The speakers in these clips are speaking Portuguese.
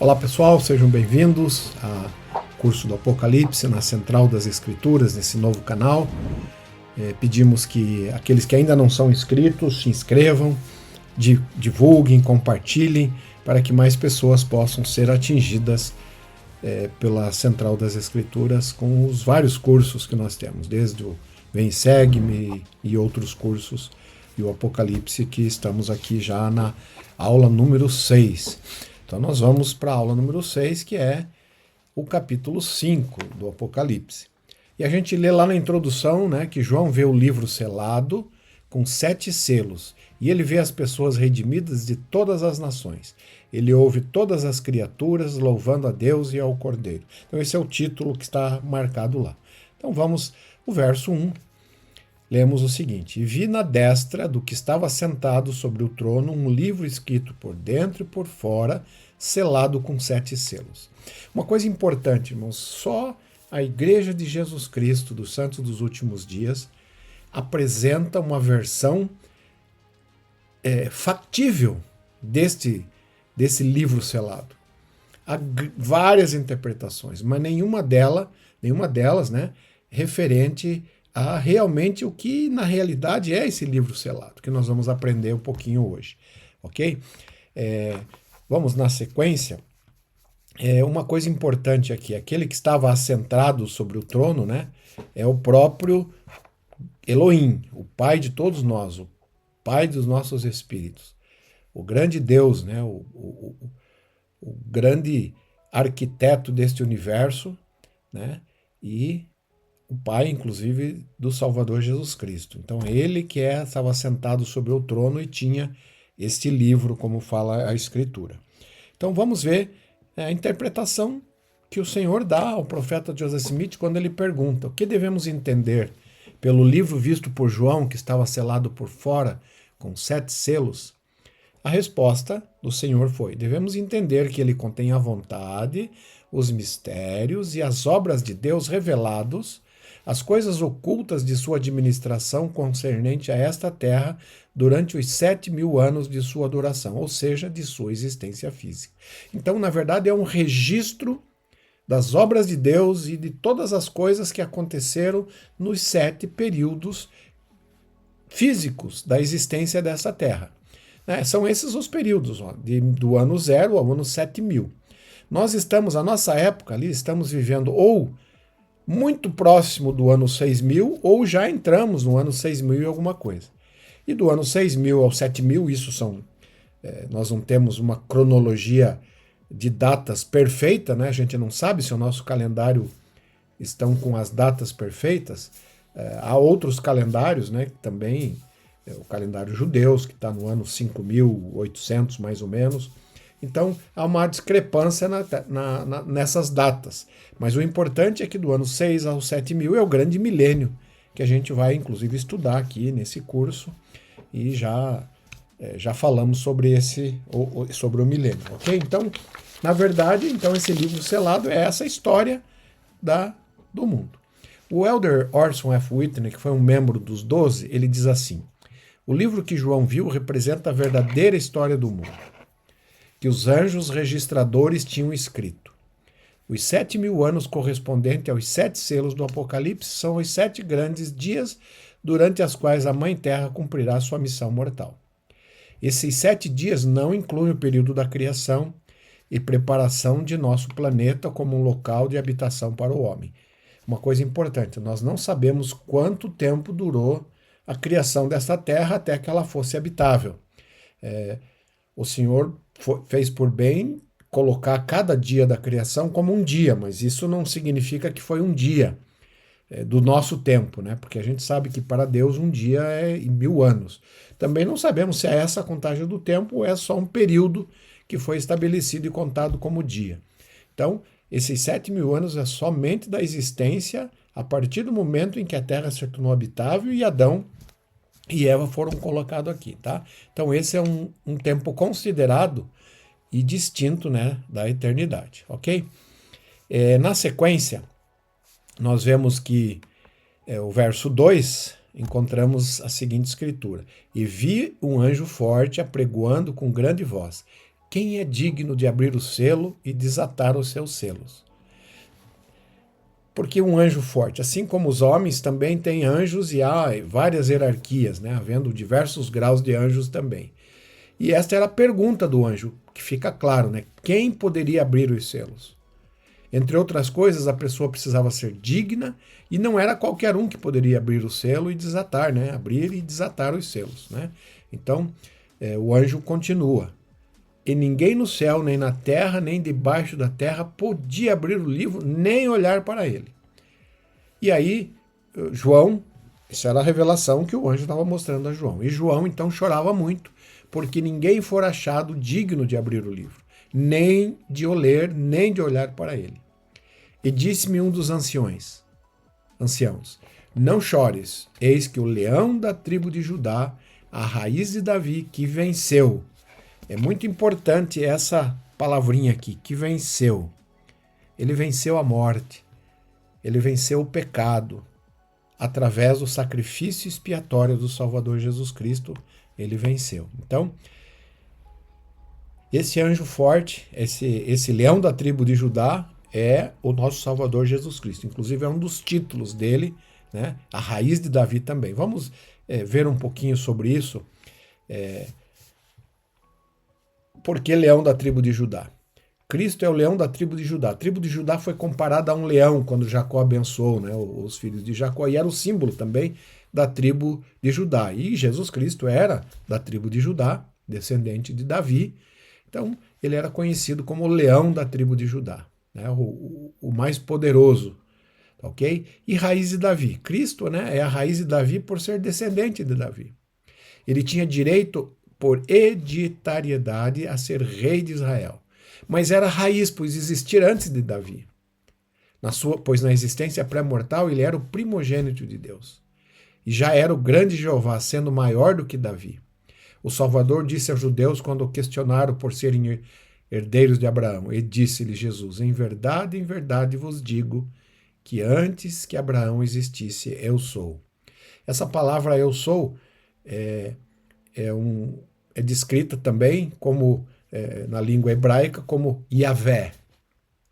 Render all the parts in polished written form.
Olá pessoal, sejam bem-vindos ao curso do Apocalipse na Central das Escrituras, nesse novo canal. Pedimos que aqueles que ainda não são inscritos se inscrevam, divulguem, compartilhem, para que mais pessoas possam ser atingidas pela Central das Escrituras com os vários cursos que nós temos, desde o Vem Segue-me e outros cursos, e o Apocalipse, que estamos aqui já na aula número 6. Então nós vamos para a aula número 6, que é o capítulo 5 do Apocalipse. E a gente lê lá na introdução, né, que João vê o livro selado com 7 selos, e ele vê as pessoas redimidas de todas as nações. Ele ouve todas as criaturas louvando a Deus e ao Cordeiro. Então esse é o título que está marcado lá. Então vamos, o verso 1. Lemos o seguinte: E vi na destra do que estava sentado sobre o trono um livro escrito por dentro e por fora, selado com 7 selos. Uma coisa importante, irmãos, só a Igreja de Jesus Cristo, dos Santos dos Últimos Dias, apresenta uma versão factível desse livro selado. Há várias interpretações, mas nenhuma delas, né, referente a realmente o que na realidade é esse livro selado, que nós vamos aprender um pouquinho hoje, ok? Vamos na sequência. Uma coisa importante aqui, aquele que estava assentado sobre o trono, né, é o próprio Elohim, o Pai de todos nós, o Pai dos nossos espíritos, o grande Deus, né, o grande arquiteto deste universo, né, e o Pai, inclusive, do Salvador Jesus Cristo. Então, ele que estava sentado sobre o trono e tinha este livro, como fala a Escritura. Então, vamos ver a interpretação que o Senhor dá ao profeta Joseph Smith quando ele pergunta: o que devemos entender pelo livro visto por João, que estava selado por fora, com 7 selos? A resposta do Senhor foi: devemos entender que ele contém a vontade, os mistérios e as obras de Deus revelados, as coisas ocultas de sua administração concernente a esta terra durante os 7.000 anos de sua duração, ou seja, de sua existência física. Então, na verdade, é um registro das obras de Deus e de todas as coisas que aconteceram nos 7 períodos físicos da existência dessa terra. São esses os períodos, do ano 0 ao ano 7.000. Nós estamos, a nossa época ali, estamos vivendo ou muito próximo do ano 6.000, ou já entramos no ano 6.000 e alguma coisa. E do ano 6.000 ao 7.000, isso são, nós não temos uma cronologia de datas perfeita, né? A gente não sabe se o nosso calendário estão com as datas perfeitas. Há outros calendários, né, que também, o calendário judeus, que está no ano 5.800 mais ou menos. Então, há uma discrepância nessas datas. Mas o importante é que do ano 6 ao 7.000 é o grande milênio, que a gente vai, inclusive, estudar aqui nesse curso. E já falamos sobre o milênio, ok? Então, na verdade, esse livro selado é essa história do mundo. O elder Orson F. Whitney, que foi um membro dos 12, ele diz assim: o livro que João viu representa a verdadeira história do mundo, que os anjos registradores tinham escrito. Os 7.000 anos correspondentes aos 7 selos do Apocalipse são os 7 grandes dias durante as quais a Mãe Terra cumprirá sua missão mortal. Esses 7 dias não incluem o período da criação e preparação de nosso planeta como um local de habitação para o homem. Uma coisa importante, nós não sabemos quanto tempo durou a criação dessa Terra até que ela fosse habitável. O Senhor fez por bem colocar cada dia da criação como um dia, mas isso não significa que foi um dia do nosso tempo, né? Porque a gente sabe que para Deus um dia é 1.000 anos. Também não sabemos se é essa a contagem do tempo ou é só um período que foi estabelecido e contado como dia. Então, esses 7.000 anos é somente da existência a partir do momento em que a Terra se tornou habitável e Adão e Eva foram colocados aqui, tá? Então esse é um tempo considerado e distinto, né, da eternidade, ok? Na sequência, nós vemos que o verso 2, encontramos a seguinte escritura: E vi um anjo forte apregoando com grande voz: quem é digno de abrir o selo e desatar os seus selos? Porque um anjo forte, assim como os homens, também tem anjos e há várias hierarquias, né? Havendo diversos graus de anjos também. E esta era a pergunta do anjo, que fica claro, né? Quem poderia abrir os selos? Entre outras coisas, a pessoa precisava ser digna e não era qualquer um que poderia abrir o selo e desatar, né? Abrir e desatar os selos, né? Então, o anjo continua. E ninguém no céu, nem na terra, nem debaixo da terra podia abrir o livro, nem olhar para ele. E aí, João, isso era a revelação que o anjo estava mostrando a João. E João, então, chorava muito, porque ninguém fora achado digno de abrir o livro, nem de o ler, nem de olhar para ele. E disse-me um dos anciãos, não chores, eis que o leão da tribo de Judá, a raiz de Davi, que venceu. É muito importante essa palavrinha aqui, que venceu. Ele venceu a morte, ele venceu o pecado. Através do sacrifício expiatório do Salvador Jesus Cristo, ele venceu. Então, esse anjo forte, esse leão da tribo de Judá, é o nosso Salvador Jesus Cristo. Inclusive, é um dos títulos dele, né? A raiz de Davi também. Vamos ver um pouquinho sobre isso. Por que leão da tribo de Judá? Cristo é o leão da tribo de Judá. A tribo de Judá foi comparada a um leão quando Jacó abençoou, né, os filhos de Jacó, e era o símbolo também da tribo de Judá. E Jesus Cristo era da tribo de Judá, descendente de Davi. Então, ele era conhecido como o leão da tribo de Judá, né, o mais poderoso. Ok? E raiz de Davi. Cristo, né, é a raiz de Davi por ser descendente de Davi. Ele tinha direito por hereditariedade a ser rei de Israel. Mas era raiz, pois existir antes de Davi. Pois na existência pré-mortal ele era o primogênito de Deus. E já era o grande Jeová, sendo maior do que Davi. O Salvador disse aos judeus quando o questionaram por serem herdeiros de Abraão. E disse-lhe Jesus, em verdade vos digo, que antes que Abraão existisse, eu sou. Essa palavra eu sou é descrita também como na língua hebraica como Yahvé,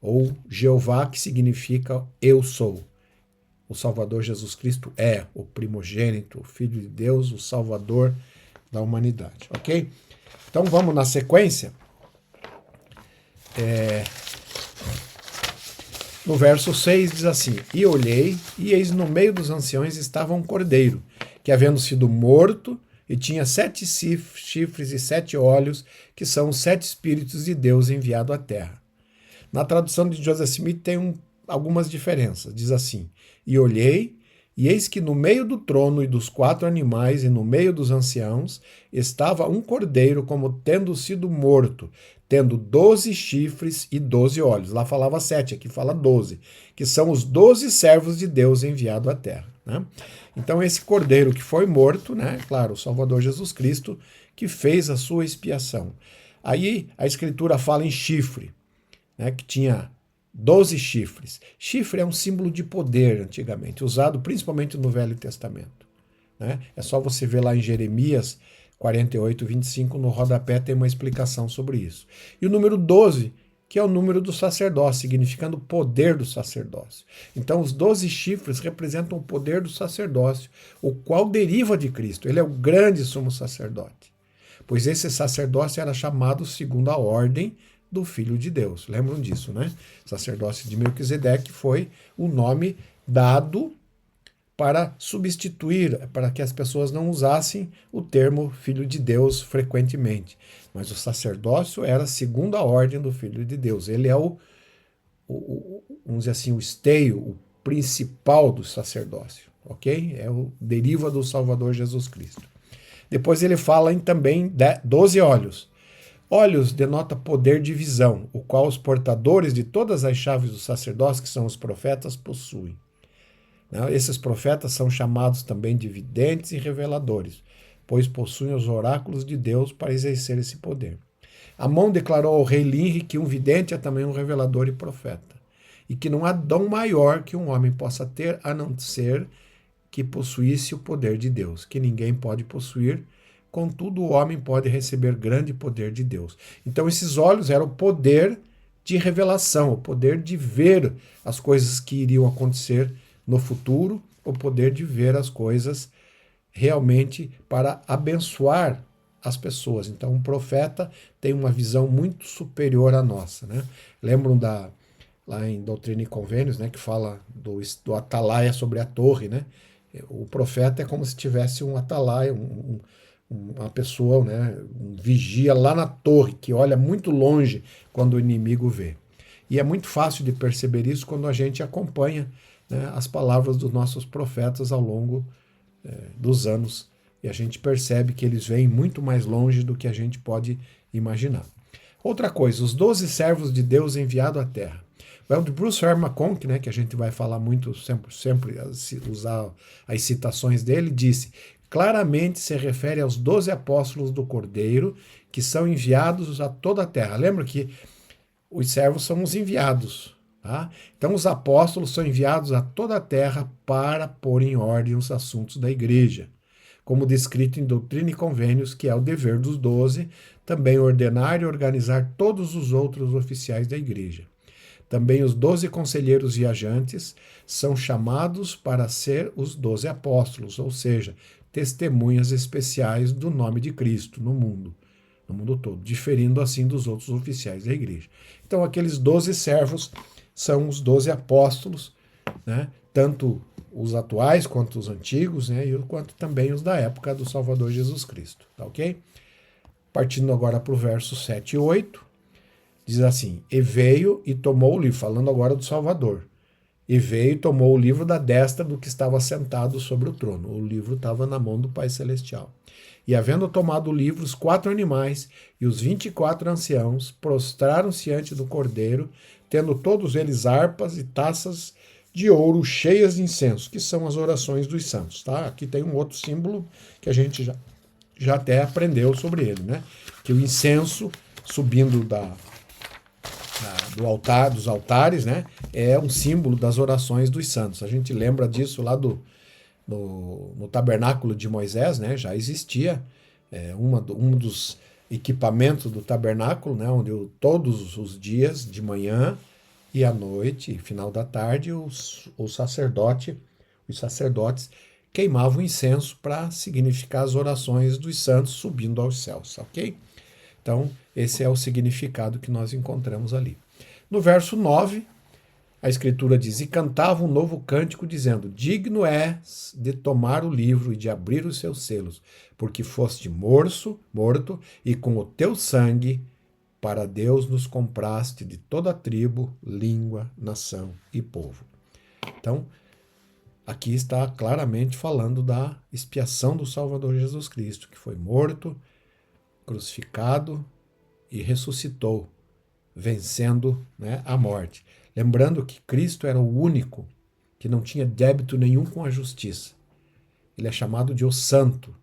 ou Jeová, que significa eu sou. O Salvador Jesus Cristo é o primogênito, o Filho de Deus, o Salvador da humanidade, ok? Então vamos na sequência. No verso 6 diz assim, e olhei, e eis no meio dos anciões estava um cordeiro, que havendo sido morto, e tinha 7 chifres e 7 olhos, que são os 7 Espíritos de Deus enviados à terra. Na tradução de Joseph Smith tem algumas diferenças. Diz assim, e olhei, e eis que no meio do trono e dos 4 animais, e no meio dos anciãos, estava um cordeiro como tendo sido morto, tendo 12 chifres e 12 olhos. Lá falava 7, aqui fala 12, que são os 12 servos de Deus enviados à terra, né? Então esse cordeiro que foi morto, né, claro, o Salvador Jesus Cristo, que fez a sua expiação. Aí a Escritura fala em chifre, né, que tinha 12 chifres. Chifre é um símbolo de poder antigamente, usado principalmente no Velho Testamento, né? É só você ver lá em Jeremias 48, 25, no rodapé tem uma explicação sobre isso. E o número 12, que é o número do sacerdócio, significando o poder do sacerdócio. Então, os 12 chifres representam o poder do sacerdócio, o qual deriva de Cristo. Ele é o grande sumo sacerdote, pois esse sacerdócio era chamado segundo a ordem do Filho de Deus. Lembram disso, né? Sacerdócio de Melquisedeque foi o nome dado para substituir, para que as pessoas não usassem o termo Filho de Deus frequentemente. Mas o sacerdócio era segundo a ordem do Filho de Deus. Ele é vamos dizer assim, o esteio, o principal do sacerdócio, ok? Deriva do Salvador Jesus Cristo. Depois ele fala em também 12 olhos. Olhos denota poder de visão, o qual os portadores de todas as chaves do sacerdócio, que são os profetas, possuem. Esses profetas são chamados também de videntes e reveladores, pois possuem os oráculos de Deus para exercer esse poder. Amon declarou ao rei Linri que um vidente é também um revelador e profeta, e que não há dom maior que um homem possa ter, a não ser que possuísse o poder de Deus, que ninguém pode possuir, contudo o homem pode receber grande poder de Deus. Então esses olhos eram o poder de revelação, o poder de ver as coisas que iriam acontecer no futuro, o poder de ver as coisas realmente para abençoar as pessoas. Então, um profeta tem uma visão muito superior à nossa, né? Lembram lá em Doutrina e Convênios, né, que fala do atalaia sobre a torre, né? O profeta é como se tivesse um atalaia, uma pessoa, né, um vigia lá na torre, que olha muito longe quando o inimigo vê. E é muito fácil de perceber isso quando a gente acompanha, né, as palavras dos nossos profetas ao longo dos anos, e a gente percebe que eles veem muito mais longe do que a gente pode imaginar. Outra coisa, os 12 servos de Deus enviados à terra. O Bruce R. McConkie, né, que a gente vai falar muito, sempre usar as citações dele, disse: claramente se refere aos 12 apóstolos do Cordeiro, que são enviados a toda a terra. Lembra que os servos são os enviados. Tá? Então os apóstolos são enviados a toda a terra para pôr em ordem os assuntos da igreja, como descrito em Doutrina e Convênios, que é o dever dos 12, também ordenar e organizar todos os outros oficiais da igreja. Também os 12 conselheiros viajantes são chamados para ser os 12 apóstolos, ou seja, testemunhas especiais do nome de Cristo no mundo todo, diferindo assim dos outros oficiais da igreja. Então aqueles 12 servos são os 12 apóstolos, né? Tanto os atuais quanto os antigos, né? E quanto também os da época do Salvador Jesus Cristo, tá ok? Partindo agora para o verso 7 e 8, diz assim: e veio e tomou o livro, falando agora do Salvador, e veio e tomou o livro da destra do que estava sentado sobre o trono. O livro estava na mão do Pai Celestial. E havendo tomado o livro, os 4 animais e os 24 anciãos prostraram-se diante do Cordeiro, tendo todos eles harpas e taças de ouro cheias de incenso, que são as orações dos santos. Tá? Aqui tem um outro símbolo que a gente já até aprendeu sobre ele, né? Que o incenso subindo do altar, dos altares, né, é um símbolo das orações dos santos. A gente lembra disso lá no tabernáculo de Moisés, né, já existia um dos equipamentos do tabernáculo, né, onde todos os dias, de manhã e à noite, final da tarde, os sacerdotes queimavam incenso para significar as orações dos santos subindo aos céus, ok? Então, esse é o significado que nós encontramos ali. No verso 9, a Escritura diz: e cantava um novo cântico, dizendo: digno és de tomar o livro e de abrir os seus selos, porque foste morto, e com o teu sangue para Deus nos compraste de toda tribo, língua, nação e povo. Então, aqui está claramente falando da expiação do Salvador Jesus Cristo, que foi morto, crucificado e ressuscitou, vencendo, né, a morte. Lembrando que Cristo era o único que não tinha débito nenhum com a justiça. Ele é chamado de o Santo.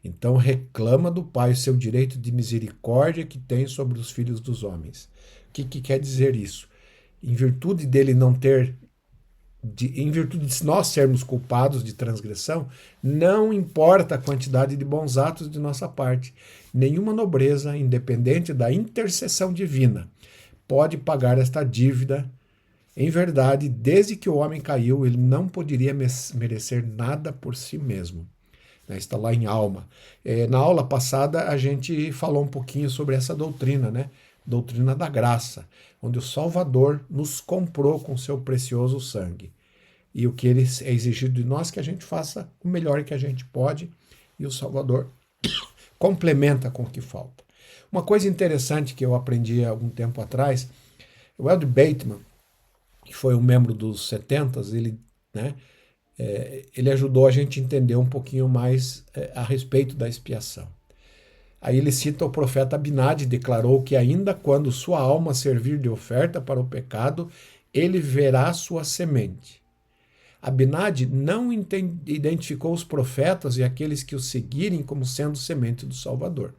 Então reclama do Pai o seu direito de misericórdia que tem sobre os filhos dos homens. O que quer dizer isso? Em virtude dele não ter, em virtude de nós sermos culpados de transgressão, não importa a quantidade de bons atos de nossa parte. Nenhuma nobreza, independente da intercessão divina, pode pagar esta dívida. Em verdade, desde que o homem caiu, ele não poderia merecer nada por si mesmo. Está lá em Alma. Na aula passada, a gente falou um pouquinho sobre essa doutrina, né? Doutrina da graça, onde o Salvador nos comprou com seu precioso sangue. E o que ele é exigido de nós é que a gente faça o melhor que a gente pode, e o Salvador complementa com o que falta. Uma coisa interessante que eu aprendi há algum tempo atrás, o Elder Bateman, que foi um membro dos 70s, ele ajudou a gente a entender um pouquinho mais a respeito da expiação. Aí ele cita o profeta Abinadi, declarou que ainda quando sua alma servir de oferta para o pecado, ele verá sua semente. Abinadi não identificou os profetas e aqueles que o seguirem como sendo semente do Salvador.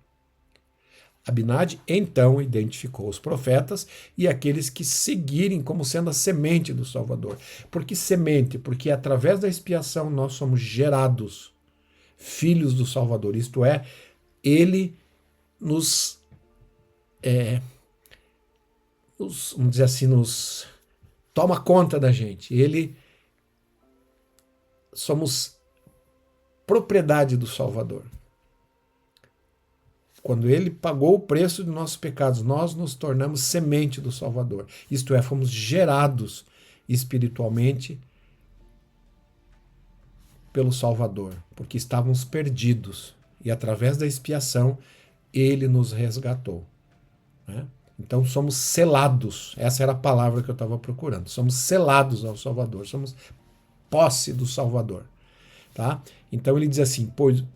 Abinadi então identificou os profetas e aqueles que seguirem como sendo a semente do Salvador. Por que semente? Porque através da expiação nós somos gerados filhos do Salvador, isto é, ele vamos dizer assim, nos toma conta da gente. Somos propriedade do Salvador. Quando ele pagou o preço de nossos pecados, nós nos tornamos semente do Salvador. Isto é, fomos gerados espiritualmente pelo Salvador, porque estávamos perdidos. E através da expiação, ele nos resgatou. Né? Então somos selados. Essa era a palavra que eu estava procurando. Somos selados ao Salvador. Somos posse do Salvador. Tá? Então ele diz assim,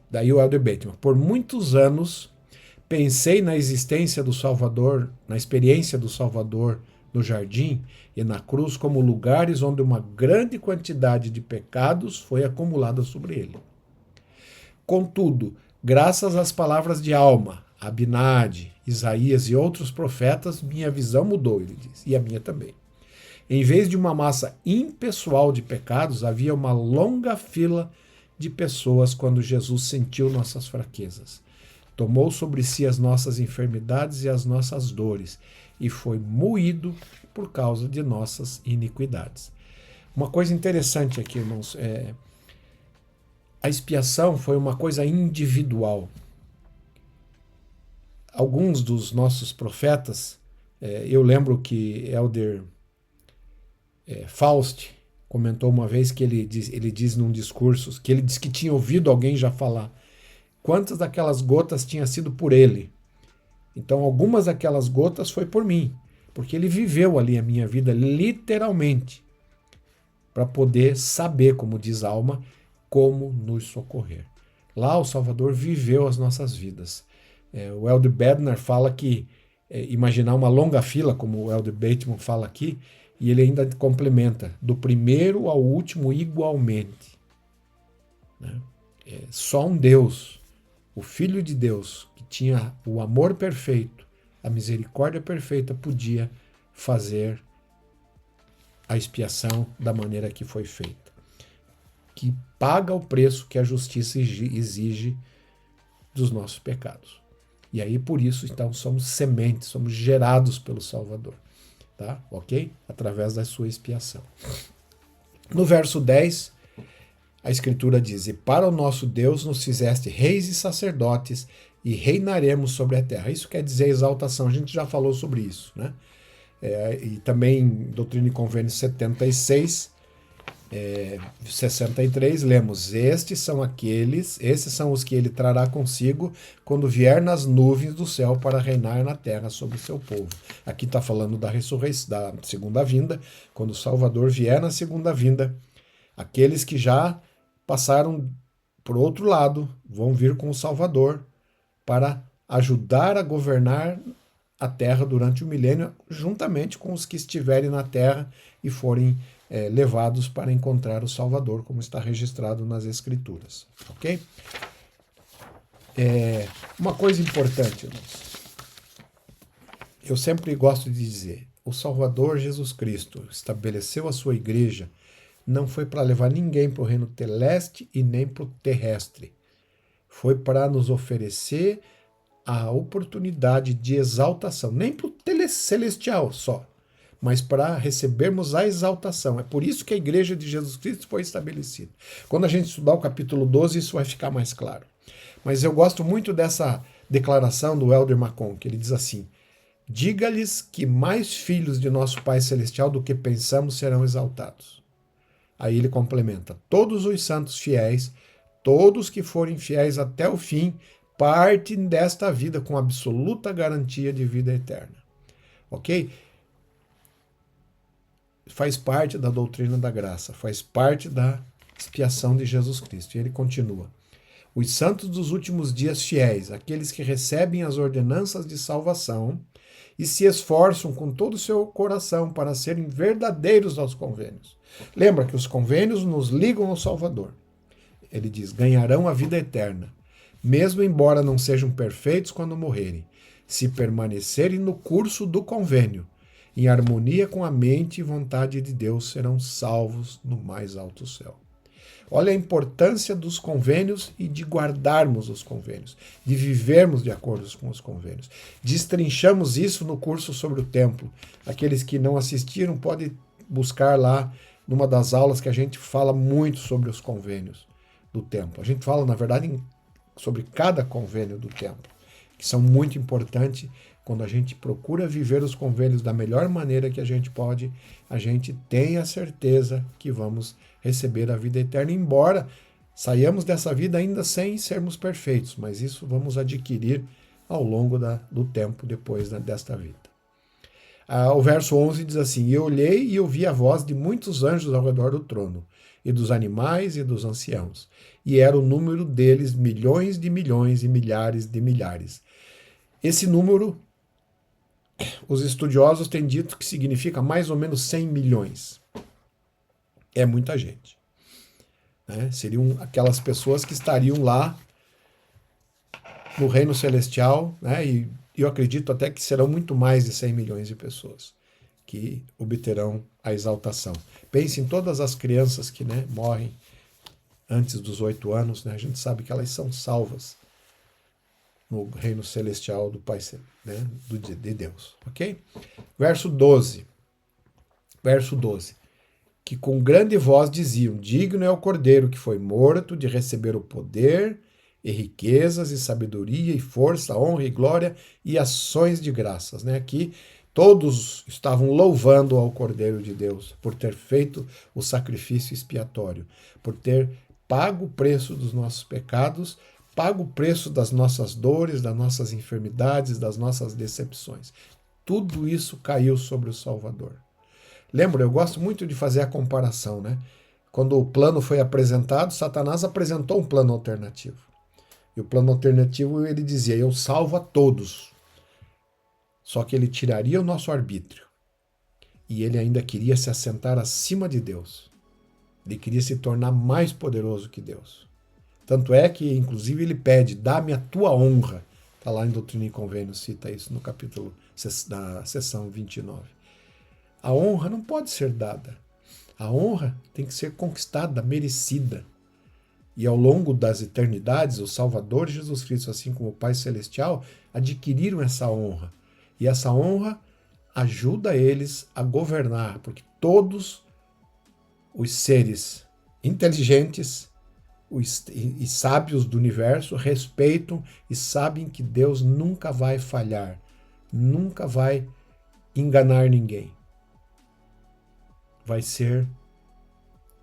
daí o Elder Bateman, por muitos anos pensei na existência do Salvador, na experiência do Salvador no jardim e na cruz como lugares onde uma grande quantidade de pecados foi acumulada sobre ele. Contudo, graças às palavras de Alma, Abinadi, Isaías e outros profetas, minha visão mudou, ele diz, e a minha também. Em vez de uma massa impessoal de pecados, havia uma longa fila de pessoas quando Jesus sentiu nossas fraquezas. Tomou sobre si as nossas enfermidades e as nossas dores, e foi moído por causa de nossas iniquidades. Uma coisa interessante aqui, irmãos, a expiação foi uma coisa individual. Alguns dos nossos profetas, eu lembro que Elder Faust comentou uma vez que ele diz num discurso, que ele disse que tinha ouvido alguém já falar quantas daquelas gotas tinha sido por ele. Então algumas daquelas gotas foi por mim, porque ele viveu ali a minha vida literalmente, para poder saber, como diz a Alma, como nos socorrer. Lá o Salvador viveu as nossas vidas. O Elder Bednar fala que imaginar uma longa fila, como o Elder Bateman fala aqui, e ele ainda complementa, do primeiro ao último igualmente. Né? Só um Deus, o Filho de Deus, que tinha o amor perfeito, a misericórdia perfeita, podia fazer a expiação da maneira que foi feita, que paga o preço que a justiça exige dos nossos pecados. E aí, por isso, então, somos sementes, somos gerados pelo Salvador. Tá? Ok? Através da sua expiação. No verso 10, a Escritura diz, e para o nosso Deus nos fizeste reis e sacerdotes e reinaremos sobre a terra. Isso quer dizer exaltação, a gente já falou sobre isso. Né? E também em Doutrina e Convênios 76, 63, lemos, esses são os que ele trará consigo quando vier nas nuvens do céu para reinar na terra sobre o seu povo. Aqui está falando da ressurreição, da segunda vinda, quando o Salvador vier na segunda vinda, aqueles que já passaram por outro lado vão vir com o Salvador para ajudar a governar a terra durante o milênio, juntamente com os que estiverem na terra e forem levados para encontrar o Salvador, como está registrado nas Escrituras. Ok? Uma coisa importante, irmãos. Eu sempre gosto de dizer, o Salvador Jesus Cristo estabeleceu a sua igreja, não foi para levar ninguém para o reino celeste e nem para o terrestre. Foi para nos oferecer a oportunidade de exaltação, nem para o celestial só, mas para recebermos a exaltação. É por isso que a igreja de Jesus Cristo foi estabelecida. Quando a gente estudar o capítulo 12, isso vai ficar mais claro. Mas eu gosto muito dessa declaração do Elder Macon, que ele diz assim, diga-lhes que mais filhos de nosso Pai Celestial do que pensamos serão exaltados. Aí ele complementa, todos os santos fiéis, todos que forem fiéis até o fim, partem desta vida com absoluta garantia de vida eterna. Ok? Faz parte da doutrina da graça, faz parte da expiação de Jesus Cristo. E ele continua. Os santos dos últimos dias fiéis, aqueles que recebem as ordenanças de salvação e se esforçam com todo o seu coração para serem verdadeiros aos convênios. Lembra que os convênios nos ligam ao Salvador. Ele diz, ganharão a vida eterna, mesmo embora não sejam perfeitos quando morrerem, se permanecerem no curso do convênio, em harmonia com a mente e vontade de Deus, serão salvos no mais alto céu. Olha a importância dos convênios e de guardarmos os convênios, de vivermos de acordo com os convênios. Destrinchamos isso no curso sobre o templo. Aqueles que não assistiram podem buscar lá numa das aulas que a gente fala muito sobre os convênios do templo. A gente fala, na verdade, sobre cada convênio do templo, que são muito importantes. Quando a gente procura viver os convênios da melhor maneira que a gente pode, a gente tem a certeza que vamos receber a vida eterna, embora saiamos dessa vida ainda sem sermos perfeitos, mas isso vamos adquirir ao longo do tempo depois desta vida. O verso 11 diz assim: Eu olhei e ouvi a voz de muitos anjos ao redor do trono, e dos animais e dos anciãos, e era o número deles milhões de milhões e milhares de milhares. Esse número, os estudiosos têm dito que significa mais ou menos 100 milhões. É muita gente. Né? Seriam aquelas pessoas que estariam lá no reino celestial, né? E eu acredito até que serão muito mais de 100 milhões de pessoas que obterão a exaltação. Pense em todas as crianças que, né, morrem antes dos 8 anos, né? A gente sabe que elas são salvas no reino celestial do Pai, né, de Deus, ok? Verso 12, que com grande voz diziam: digno é o Cordeiro que foi morto de receber o poder e riquezas e sabedoria e força, honra e glória e ações de graças, né? Aqui todos estavam louvando ao Cordeiro de Deus por ter feito o sacrifício expiatório, por ter pago o preço dos nossos pecados, paga o preço das nossas dores, das nossas enfermidades, das nossas decepções. Tudo isso caiu sobre o Salvador. Lembra, eu gosto muito de fazer a comparação, né? Quando o plano foi apresentado, Satanás apresentou um plano alternativo. E o plano alternativo, ele dizia: eu salvo a todos. Só que ele tiraria o nosso arbítrio. E ele ainda queria se assentar acima de Deus. Ele queria se tornar mais poderoso que Deus. Tanto é que, inclusive, ele pede: dá-me a tua honra. Está lá em Doutrina e Convênios, cita isso no capítulo, da seção 29. A honra não pode ser dada. A honra tem que ser conquistada, merecida. E ao longo das eternidades, o Salvador Jesus Cristo, assim como o Pai Celestial, adquiriram essa honra. E essa honra ajuda eles a governar, porque todos os seres inteligentes e sábios do universo respeitam e sabem que Deus nunca vai falhar, nunca vai enganar ninguém. Vai ser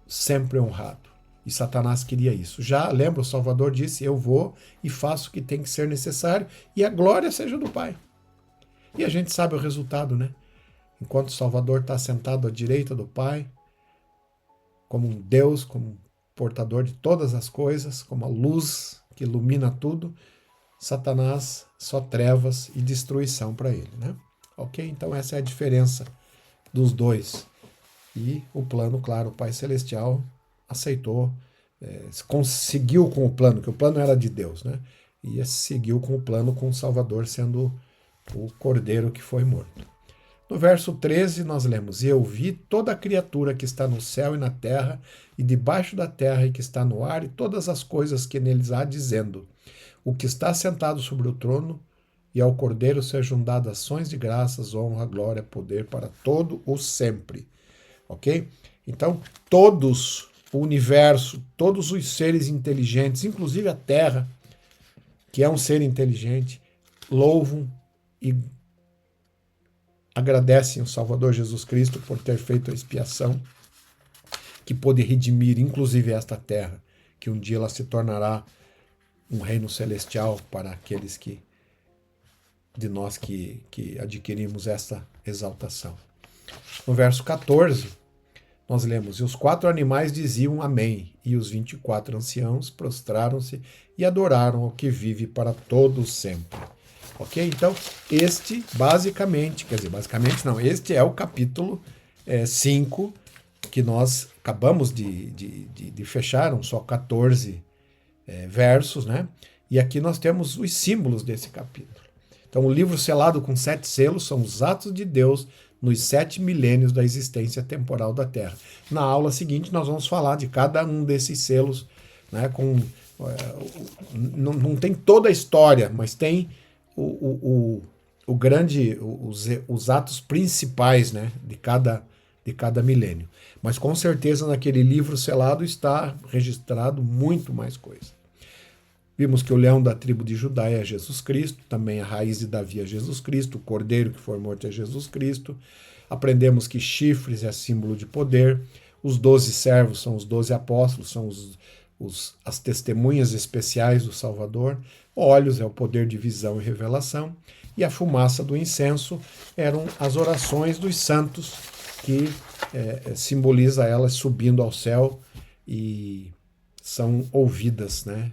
sempre honrado. E Satanás queria isso. Já lembra, o Salvador disse: eu vou e faço o que tem que ser necessário e a glória seja do Pai. E a gente sabe o resultado, né? Enquanto o Salvador está sentado à direita do Pai, como um Deus, como um portador de todas as coisas, como a luz que ilumina tudo, Satanás só trevas e destruição para ele, né? Ok? Então essa é a diferença dos dois. E o plano, claro, o Pai Celestial aceitou, conseguiu com o plano, que o plano era de Deus, né? E seguiu com o plano, com o Salvador sendo o Cordeiro que foi morto. No verso 13 nós lemos: e eu vi toda a criatura que está no céu e na terra, e debaixo da terra e que está no ar, e todas as coisas que neles há, dizendo: o que está sentado sobre o trono e ao Cordeiro sejam dadas ações de graças, honra, glória, poder para todo o sempre. Ok? Então, todos, o universo, todos os seres inteligentes, inclusive a Terra, que é um ser inteligente, louvam e agradecem o Salvador Jesus Cristo por ter feito a expiação, que pôde redimir inclusive esta terra, que um dia ela se tornará um reino celestial para aqueles de nós que adquirimos essa exaltação. No verso 14, nós lemos: e os 4 animais diziam amém, e os 24 anciãos prostraram-se e adoraram ao que vive para todo sempre. Ok? Então, este este é o capítulo 5, que nós acabamos de fechar, só 14 versos, né? E aqui nós temos os símbolos desse capítulo. Então, o livro selado com 7 selos são os atos de Deus nos 7 milênios da existência temporal da Terra. Na aula seguinte, nós vamos falar de cada um desses selos, né, não tem toda a história, mas tem os atos principais, né, de cada milênio. Mas com certeza naquele livro selado está registrado muito mais coisa. Vimos que o leão da tribo de Judá é Jesus Cristo, também a raiz de Davi é Jesus Cristo, o cordeiro que foi morto é Jesus Cristo. Aprendemos que chifres é símbolo de poder, os 12 servos são os 12 apóstolos, são as testemunhas especiais do Salvador, olhos é o poder de visão e revelação, e a fumaça do incenso eram as orações dos santos, que simboliza elas subindo ao céu e são ouvidas, né?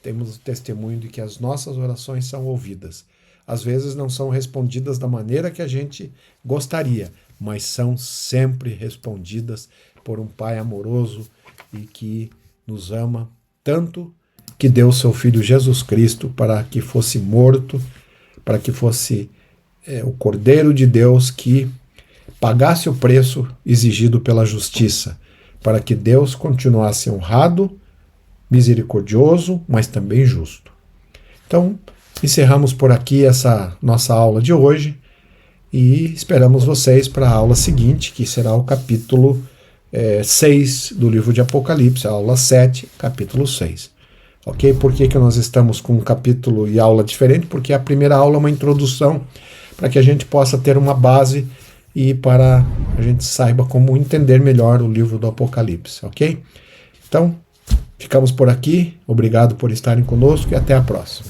Temos o testemunho de que as nossas orações são ouvidas. Às vezes não são respondidas da maneira que a gente gostaria, mas são sempre respondidas por um Pai amoroso e que nos ama tanto que deu o seu Filho Jesus Cristo para que fosse morto, para que fosse o Cordeiro de Deus que pagasse o preço exigido pela justiça, para que Deus continuasse honrado, misericordioso, mas também justo. Então, encerramos por aqui essa nossa aula de hoje e esperamos vocês para a aula seguinte, que será o capítulo 6 do livro de Apocalipse, a aula 7, capítulo 6. Ok? Por que nós estamos com um capítulo e aula diferente? Porque a primeira aula é uma introdução para que a gente possa ter uma base e para a gente saiba como entender melhor o livro do Apocalipse, ok? Então, ficamos por aqui. Obrigado por estarem conosco e até a próxima.